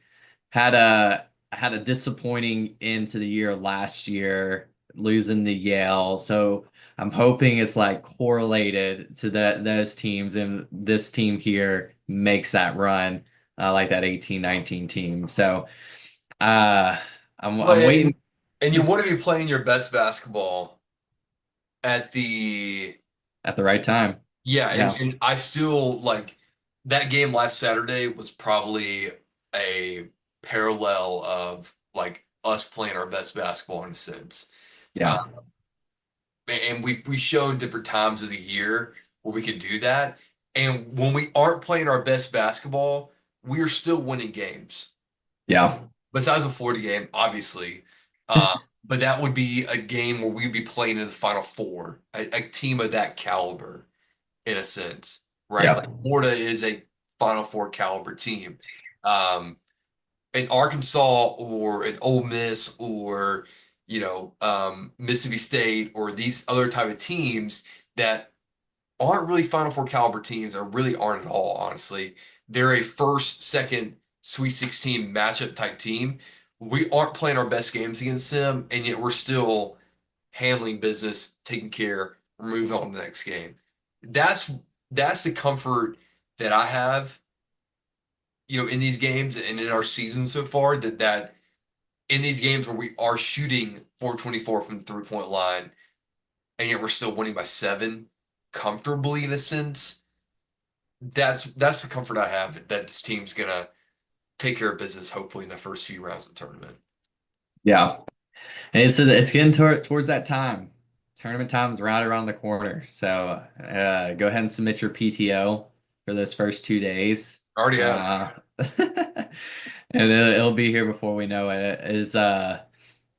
Had a disappointing end to the year last year, losing to Yale. So I'm hoping it's like correlated to those teams, and this team here makes that run, like that 18-19 team. So uh, Well, I'm waiting and you want to be playing your best basketball at the at the right time. yeah, Yeah, and I still like that game last Saturday was probably a parallel of like us playing our best basketball in a sense. Uh, yeah, and we showed different times of the year where we could do that. And when we aren't playing our best basketball, we are still winning games. yeah. Besides the Florida game, obviously. but that would be a game where we'd be playing in the Final Four, a team of that caliber, in a sense, right? Like Yeah. Florida is a Final Four caliber team. Um, an Arkansas or an Ole Miss or Mississippi State or these other type of teams that aren't really Final Four caliber teams or really aren't at all, honestly. They're a first, second, Sweet 16 matchup type team. We aren't playing our best games against them, and yet we're still handling business, taking care, we're moving on to the next game. That's that's the comfort that I have, in these games and in our season so far, that in these games where we are shooting 424 from the 3-point line, and yet we're still winning by 7 comfortably in a sense. That's the comfort I have that this team's gonna take care of business hopefully in the first few rounds of the tournament. Yeah. And it's getting towards that time. Tournament time's right around the corner. So go ahead and submit your PTO for those first 2 days. I already have. And it'll be here before we know it.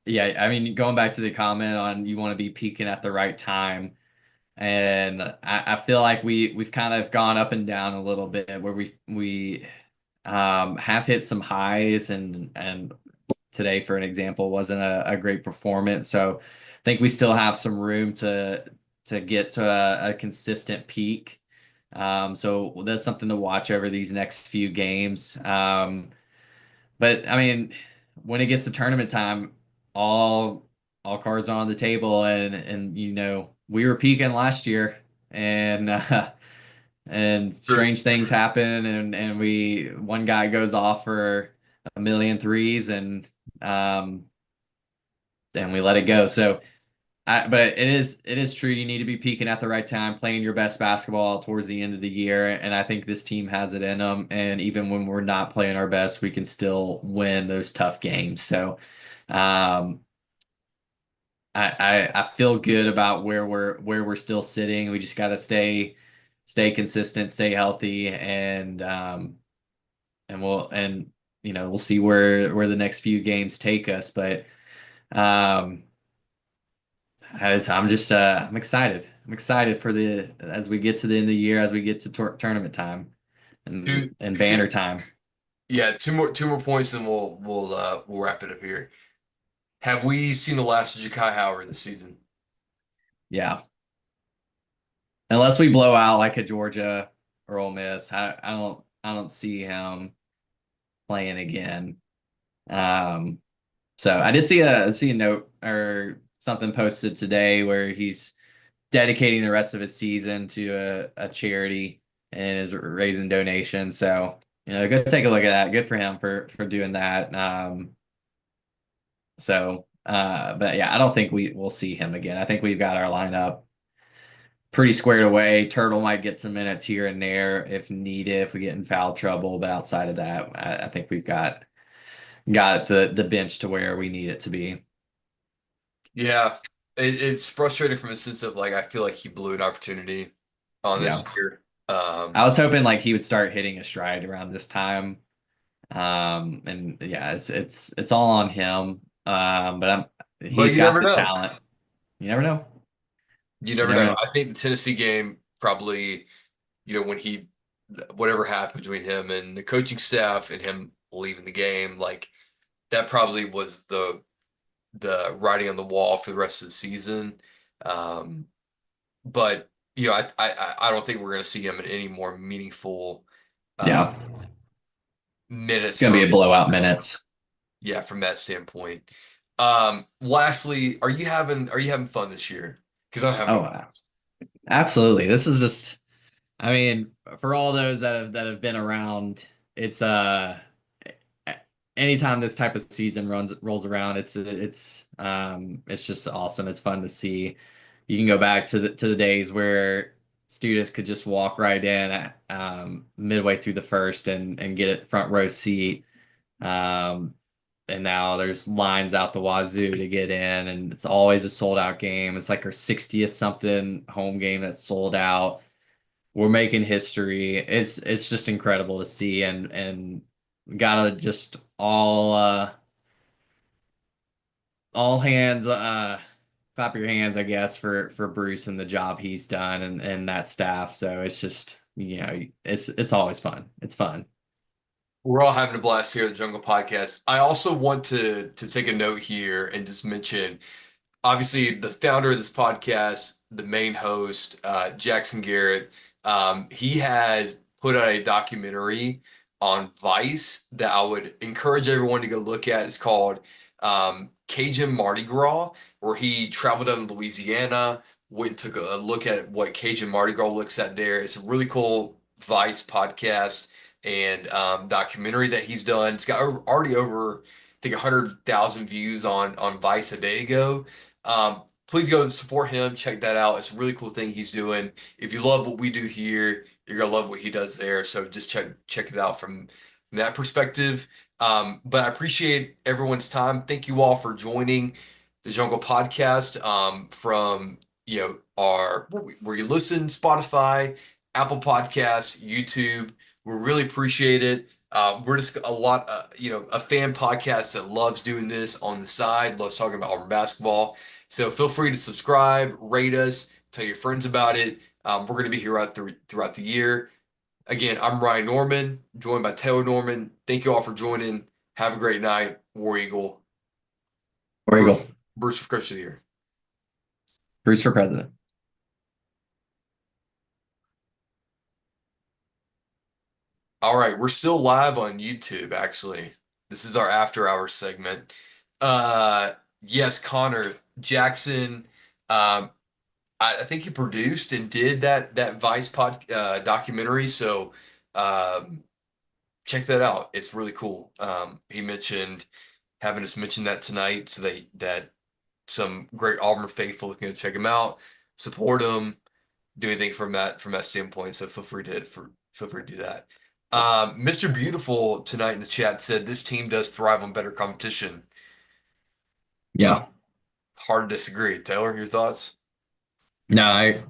Yeah, I mean, going back to the comment on you want to be peaking at the right time. And I feel like we've kind of gone up and down a little bit where we have hit some highs and today, for an example, wasn't a great performance. So I think we still have some room to get to a consistent peak. So that's something to watch over these next few games. But I mean, when it gets to tournament time, all all cards are on the table, and we were peaking last year, and and True. strange things happen, and we one guy goes off for a million threes, um and we let it go. So but it is true. You need to be peaking at the right time, playing your best basketball towards the end of the year, and I think this team has it in them. And even when we're not playing our best, we can still win those tough games. So, um, I feel good about where we're still sitting. We just got to stay consistent, stay healthy, and we'll see where the next few games take us. But um, I'm excited. I'm excited for the as we get to the end of the year, as we get to tournament time and Two, and yeah, banner time. yeah, two more points, and we'll wrap it up here. Have we seen the last of Ja'Kai Howard this season? Yeah, unless we blow out like a Georgia or Ole Miss, I don't see him playing again. Um, so I did see a note or something posted today where he's dedicating the rest of his season to a charity and is raising donations. So, go take a look at that. Good for him for doing that. But yeah, I don't think we'll see him again. I think we've got our lineup pretty squared away. Turtle might get some minutes here and there if needed, if we get in foul trouble. But outside of that, I think we've got the bench to where we need it to be. Yeah, it's frustrating from a sense of like I feel like he blew an opportunity on this Yeah. year. I was hoping like he would start hitting a stride around this time. And yeah, it's all on him. But But he's you got never the know. talent. You never know. You You never never know. know. I think the Tennessee game probably, when whatever happened between him and the coaching staff and him leaving the game, like that probably was the writing on the wall for the rest of the season. Um, but I don't think we're going to see him in any more meaningful uh, Yeah. It's minutes gonna be from a blowout minutes. yeah, from that standpoint. Lastly, are you having fun this year? Because I'm having a Oh, absolutely. This is just I mean, for all those that have been around, it's anytime this type of season runs rolls around, it's just awesome. It's fun to see. You can go back to the days where students could just walk right in midway through the first and get a front row seat. Um, and now there's lines out the wazoo to get in, and it's always a sold out game. It's like our 60th something home game that's sold out. We're making history. It's just incredible to see, and gotta just all hands, clap your hands, I guess, for Bruce and the job he's done and that staff. So it's just, it's always fun. It's fun. We're all having a blast here at the Jungle Podcast. I also want to take a note here and just mention, obviously, the founder of this podcast, the main host, Jackson Garrett, he has put out a documentary on Vice that I would encourage everyone to go look at. It's called Cajun Mardi Gras, where he traveled down to Louisiana, went and took a look at what Cajun Mardi Gras looks at there. It's a really cool Vice podcast and documentary that he's done. It's got already over, I think, 100,000 views on Vice a day ago. Please go and support him. Check that out. It's a really cool thing he's doing. If you love what we do here, you're gonna love what he does there. So just check it out from that perspective. But I appreciate everyone's time. Thank you all for joining the Jungle Podcast. From our where you listen, Spotify, Apple Podcasts, YouTube. We really appreciate it. We're just a fan podcast that loves doing this on the side, loves talking about Auburn basketball. So feel free to subscribe, rate us, tell your friends about it. We're going to be here throughout the year. Again, I'm Ryan Norman, joined by Taylor Norman. Thank you all for joining. Have a great night. War Eagle. Where you Bruce, go? Bruce for Coach of the Year. Bruce for president. All right, we're still live on YouTube, actually. This is our after hours segment. Uh, yes, Connor Jackson. Um, I think he produced and did that Vice documentary. So check that out. It's really cool. He mentioned having us mention that tonight, so that some great Auburn faithful can go check him out, support him, do anything from that standpoint. So feel free to do that. Mr. Beautiful tonight in the chat said this team does thrive on better competition. Yeah. Hard to disagree. Taylor, your thoughts? No,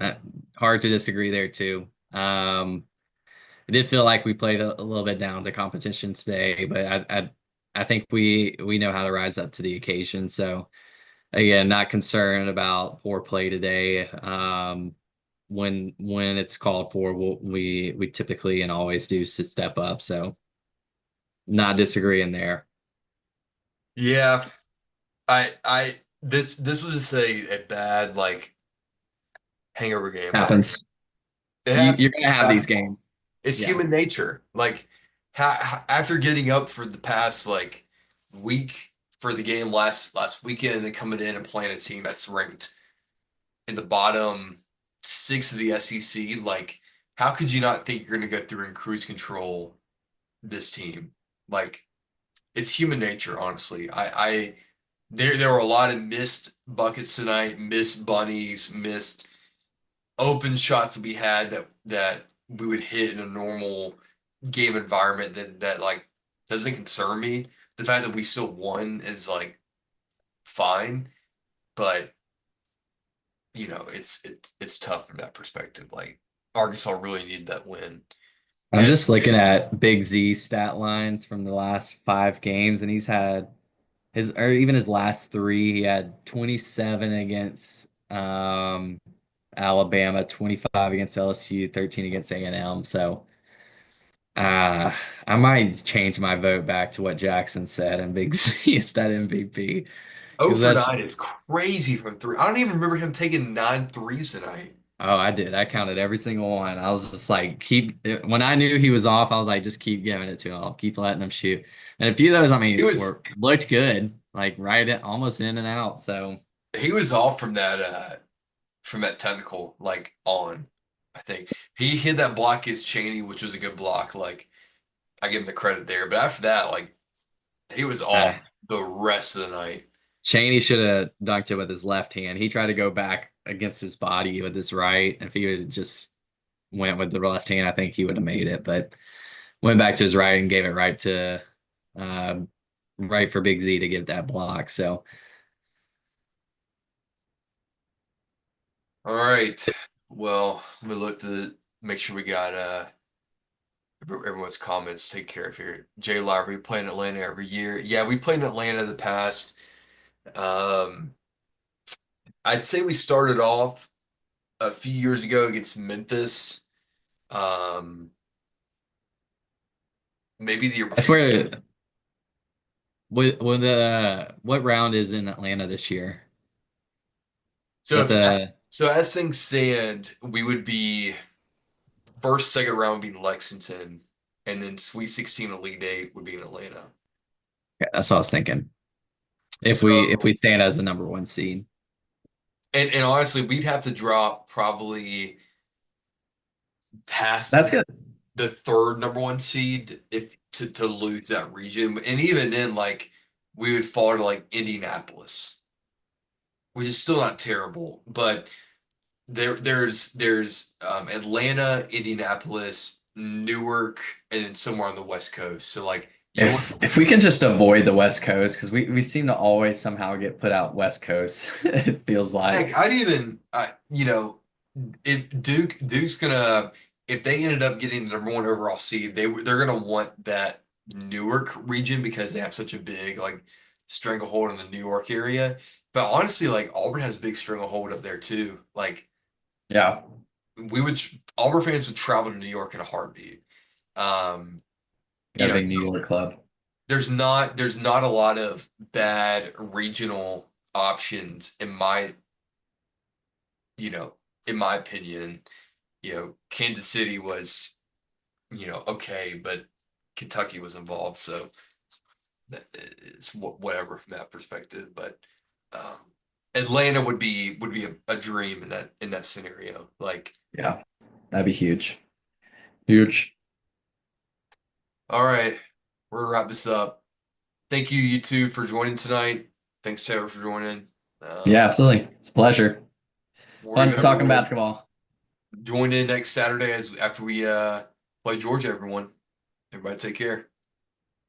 hard to disagree there too. It did feel like we played a little bit down to competition today, but I think we know how to rise up to the occasion. So again, not concerned about poor play today. When it's called for, we typically and always do to step up. So not disagreeing there. Yeah, this was just a bad hangover game. Like Happens. it You're happens. gonna It's have these basketball. games. It's Yeah. human nature. Like after getting up for the past week for the game last weekend, and then coming in and playing a team that's ranked in the bottom six of the SEC, like how could you not think you're going to go through and cruise control this team? Like it's human nature, honestly. There were a lot of missed buckets tonight, missed bunnies, missed open shots that we had that we would hit in a normal game environment that doesn't concern me. The fact that we still won is fine, but it's tough from that perspective. Like Arkansas really needed that win. I'm And just looking at Big Z's stat lines from the last 5 games, and he's had or even his last three, he had 27 against Alabama, 25 against LSU, 13 against A&M. So I might change my vote back to what Jackson said, and Big Z is that MVP. 0 Because for that's 9 is crazy from three. I don't even remember him taking 9 threes tonight. Oh, I did. I counted every single one. I was just like, when I knew he was off, I was like, just keep giving it to him. Keep letting him shoot. And a few of those, I He mean, was looked good, like almost in and out. So he was off from that technical on. I think he hit that block against Cheney, which was a good block. Like I give him the credit there. But after that, he was off uh, the rest of the night. Cheney should have dunked it with his left hand. He tried to go back against his body with his right. If he would just went with the left hand, I think he would have made it. But went back to his right and gave it uh, right for Big Z to get that block. So All right. Well, let me look to make sure we got everyone's comments taken care of here. Jay Lowry, we play in Atlanta every year. Yeah, we played in Atlanta in the past. Um, I'd say we started off a few years ago against Memphis. Um, maybe the year I before. swear, what round is in Atlanta this year? Is So that if the so as things stand, we would be first, second round would be in Lexington, and then Sweet 16 Elite Eight would be in Atlanta. yeah, that's what I was thinking. So If we stand as the number one seed. and honestly, we'd have to drop probably past That's good. the third number one seed if to lose that region. And even then, like we would fall to like Indianapolis, which is still not terrible, but there's Atlanta, Indianapolis, Newark, and then somewhere on the West Coast. So like you want If we can just avoid the West Coast, because we seem to always somehow get put out West Coast, it feels heck, like. I'd even if Duke's gonna if they ended up getting the number one overall seed, they're gonna want that Newark region because they have such a big like stranglehold in the New York area. But honestly, like Auburn has a big stranglehold up there too. Like Yeah. we would Auburn fans would travel to New York in a heartbeat. Um, We you got a know, big New York club. there's not a lot of bad regional options you know, in my opinion. Kansas City was, okay, but Kentucky was involved, so it's whatever from that perspective. But um, Atlanta would be a dream in that scenario. Like, Yeah. That'd be huge. Huge. all right, we're gonna wrap this up. Thank you, you two, for joining tonight. Thanks, Taylor, for joining. Yeah, absolutely. It's a pleasure. Warrior Fun member talking will basketball. join in next Saturday as after we play Georgia. Everyone, take care.